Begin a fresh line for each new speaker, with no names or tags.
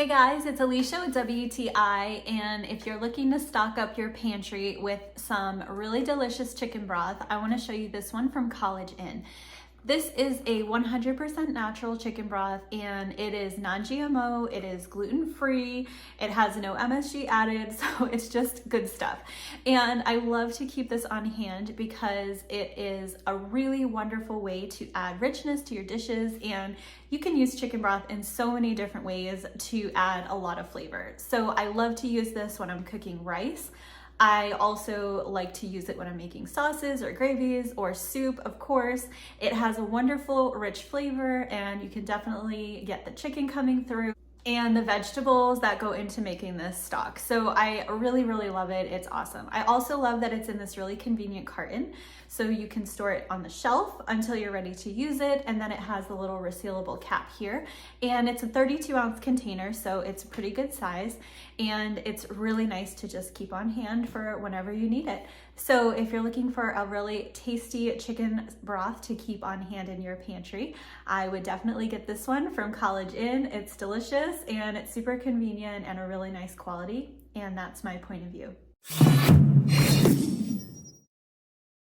Hey guys, it's Alicia with WTI, and if you're looking to stock up your pantry with some really delicious chicken broth, I want to show you this one from College Inn. This is a 100% natural chicken broth, and it is non-GMO, it is gluten-free, it has no MSG added, so it's just good stuff. And I love to keep this on hand because it is a really wonderful way to add richness to your dishes, and you can use chicken broth in so many different ways to add a lot of flavor. So I love to use this when I'm cooking rice. I also like to use it when I'm making sauces or gravies or soup, of course. It has a wonderful, rich flavor, and you can definitely get the chicken coming through and the vegetables that go into making this stock. So I really, really love it. It's awesome. I also love that it's in this really convenient carton, so you can store it on the shelf until you're ready to use it, and then it has the little resealable cap here, and it's a 32-ounce container, so it's a pretty good size, and it's really nice to just keep on hand for whenever you need it. So if you're looking for a really tasty chicken broth to keep on hand in your pantry, I would definitely get this one from College Inn. It's delicious and it's super convenient and a really nice quality, and that's my point of view.